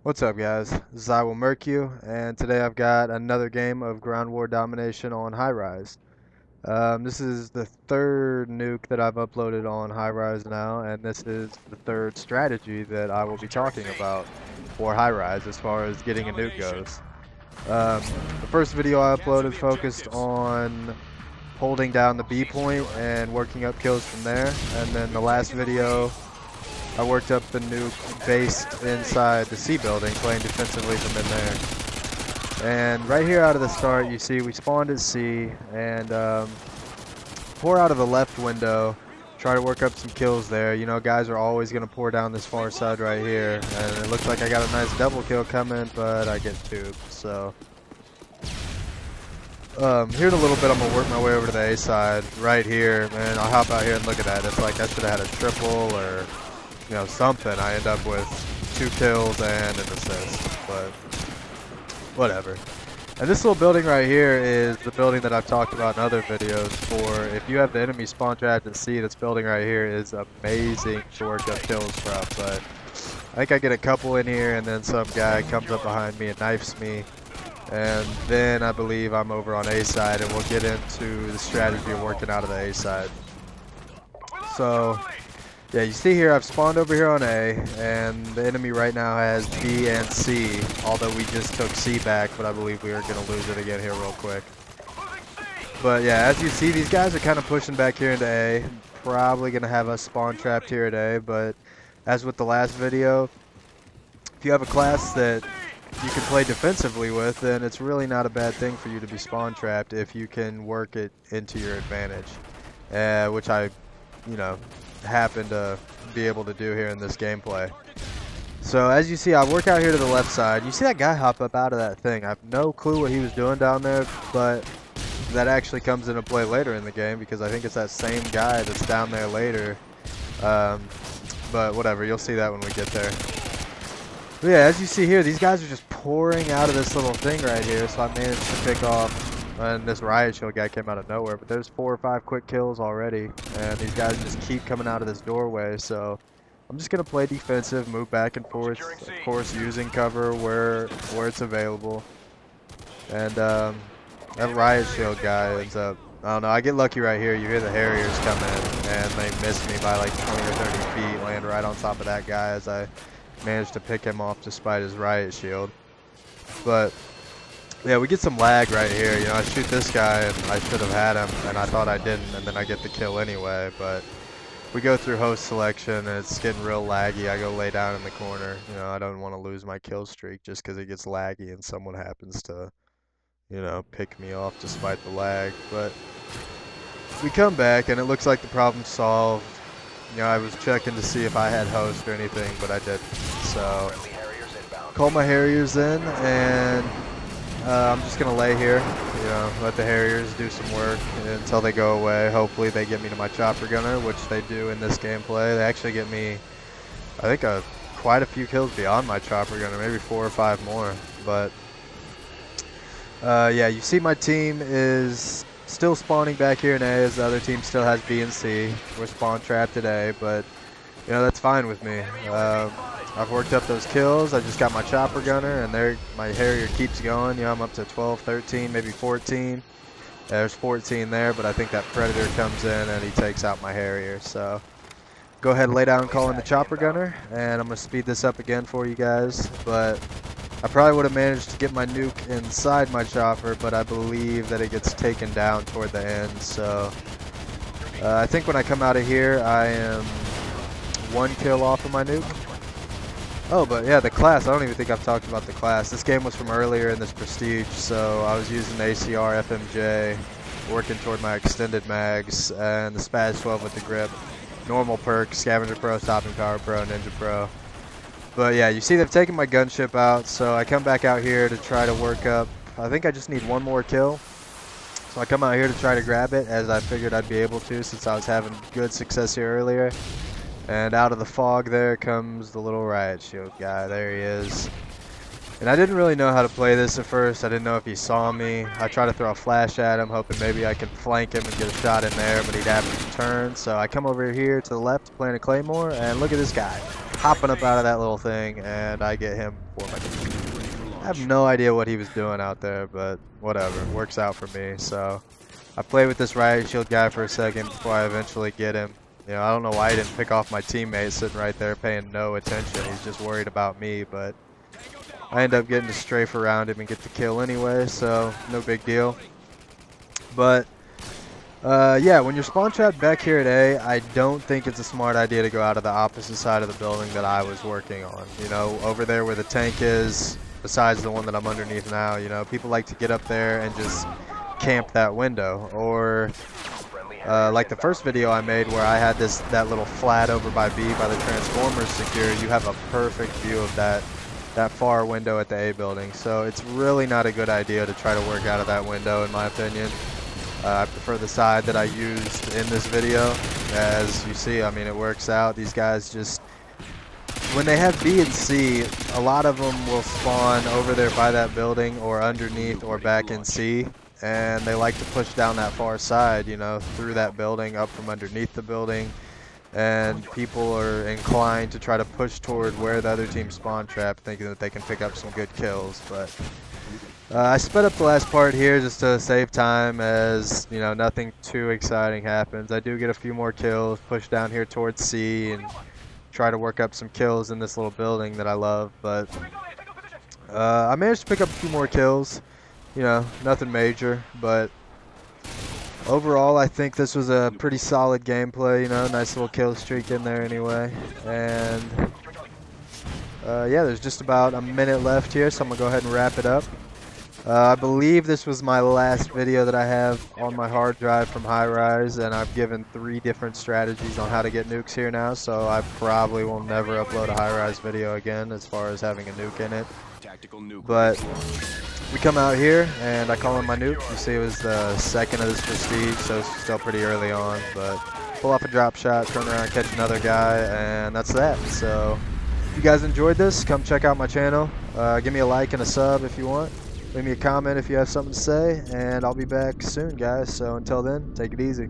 What's up, guys? This is IwillMURKu, and today I've got another game of ground war domination on Highrise. This is the third nuke that I've uploaded on Highrise now, and this is the third strategy that I will be talking about for Highrise as far as getting a nuke goes. The first video I uploaded focused on holding down the B point and working up kills from there, and then the last video I worked up the nuke based inside the C building, playing defensively from in there. And right here out of the start, you see we spawned at C and pour out of the left window, try to work up some kills there. You know, guys are always going to pour down this far side right here. And it looks like I got a nice double kill coming, but I get tubed, so. Here in a little bit, I'm going to work my way over to the A side right here. Man, I'll hop out here and look at that. It's like I should have had a triple or something. I end up with 2 kills and an assist, but whatever. And this little building right here is the building that I've talked about in other videos for if you have the enemy spawn trapped at C. This building right here is amazing to work up kills from, but I think I get a couple in here and then some guy comes up behind me and knifes me, and then I believe I'm over on A side, and we'll get into the strategy of working out of the A side. So yeah, you see here I've spawned over here on A, and the enemy right now has B and C, although we just took C back, but I believe we are going to lose it again here real quick. But yeah, as you see, these guys are kind of pushing back here into A, probably going to have us spawn trapped here at A, but as with the last video, if you have a class that you can play defensively with, then it's really not a bad thing for you to be spawn trapped if you can work it into your advantage, which I, happen to be able to do here in this gameplay. So as you see, I work out here to the left side. You see that guy hop up out of that thing. I have no clue what he was doing down there, but that actually comes into play later in the game because I think it's that same guy that's down there later. But whatever, you'll see that when we get there. But yeah, as you see here, these guys are just pouring out of this little thing right here, so I managed to pick off. And this riot shield guy came out of nowhere, but there's 4 or 5 quick kills already, and these guys just keep coming out of this doorway. So I'm just gonna play defensive, move back and forth, of course using cover where it's available. And that riot shield guy ends up, I don't know, I get lucky right here. You hear the Harriers come in, and they miss me by like 20 or 30 feet, land right on top of that guy as I managed to pick him off despite his riot shield. But yeah, we get some lag right here. I shoot this guy and I should have had him, and I thought I didn't, and then I get the kill anyway. But we go through host selection and it's getting real laggy. I go lay down in the corner. I don't want to lose my kill streak just because it gets laggy and someone happens to, pick me off despite the lag. But we come back and it looks like the problem's solved. I was checking to see if I had host or anything, but I didn't. So call my Harriers in, and I'm just going to lay here, let the Harriers do some work until they go away. Hopefully they get me to my chopper gunner, which they do in this gameplay. They actually get me, I think, quite a few kills beyond my chopper gunner, maybe 4 or 5 more. But yeah, you see my team is still spawning back here in A as the other team still has B and C. We're spawn trapped at A, but that's fine with me. I've worked up those kills. I just got my chopper gunner, and my Harrier keeps going. I'm up to 12, 13, maybe 14. There's 14 there, but I think that Predator comes in and he takes out my Harrier. So go ahead and lay down and call in the chopper gunner, and I'm going to speed this up again for you guys. But I probably would have managed to get my nuke inside my chopper, but I believe that it gets taken down toward the end. So I think when I come out of here, I am 1 kill off of my nuke. Oh, but yeah, the class, I don't even think I've talked about the class. This game was from earlier in this Prestige, so I was using the ACR FMJ, working toward my extended mags, and the Spaz 12 with the grip. Normal perk, Scavenger Pro, Stopping Power Pro, Ninja Pro. But yeah, you see they've taken my gunship out, so I come back out here to try to work up. I think I just need 1 more kill. So I come out here to try to grab it, as I figured I'd be able to since I was having good success here earlier. And out of the fog there comes the little riot shield guy. There he is. And I didn't really know how to play this at first. I didn't know if he saw me. I tried to throw a flash at him, hoping maybe I could flank him and get a shot in there, but he'd have to turn. So I come over here to the left, playing a claymore, and look at this guy. hopping up out of that little thing, and I get him for my kill. I have no idea what he was doing out there, but whatever, it works out for me. So I played with this riot shield guy for a second before I eventually get him. You know, I don't know why he didn't pick off my teammate sitting right there paying no attention. He's just worried about me, but I end up getting to strafe around him and get the kill anyway, so no big deal. But yeah, when you're spawn trapped back here at A, I don't think it's a smart idea to go out of the opposite side of the building that I was working on. You know, over there where the tank is, besides the one that I'm underneath now, you know, people like to get up there and just camp that window. Or like the first video I made where I had that little flat over by B by the transformers secure, you have a perfect view of that far window at the A building. So it's really not a good idea to try to work out of that window, in my opinion. I prefer the side that I used in this video. As you see, I mean, it works out. These guys just, when they have B and C, a lot of them will spawn over there by that building or underneath or back in C, and they like to push down that far side, you know, through that building, up from underneath the building, and people are inclined to try to push toward where the other team spawn trapped, thinking that they can pick up some good kills. But I sped up the last part here just to save time, as you know, nothing too exciting happens. I do get a few more kills, push down here towards C, and try to work up some kills in this little building that I love. But I managed to pick up a few more kills, you know, nothing major, but overall I think this was a pretty solid gameplay, you know, nice little kill streak in there anyway. And yeah, there's just about a minute left here, so I'm gonna go ahead and wrap it up. I believe this was my last video that I have on my hard drive from Highrise, and I've given 3 different strategies on how to get nukes here now, so I probably will never upload a Highrise video again as far as having a nuke in it. But we come out here, and I call in my nuke. You see it was the second of this prestige, so it's still pretty early on, but pull off a drop shot, turn around, catch another guy, and that's that. So if you guys enjoyed this, come check out my channel. Give me a like and a sub if you want. Leave me a comment if you have something to say, and I'll be back soon, guys. So until then, take it easy.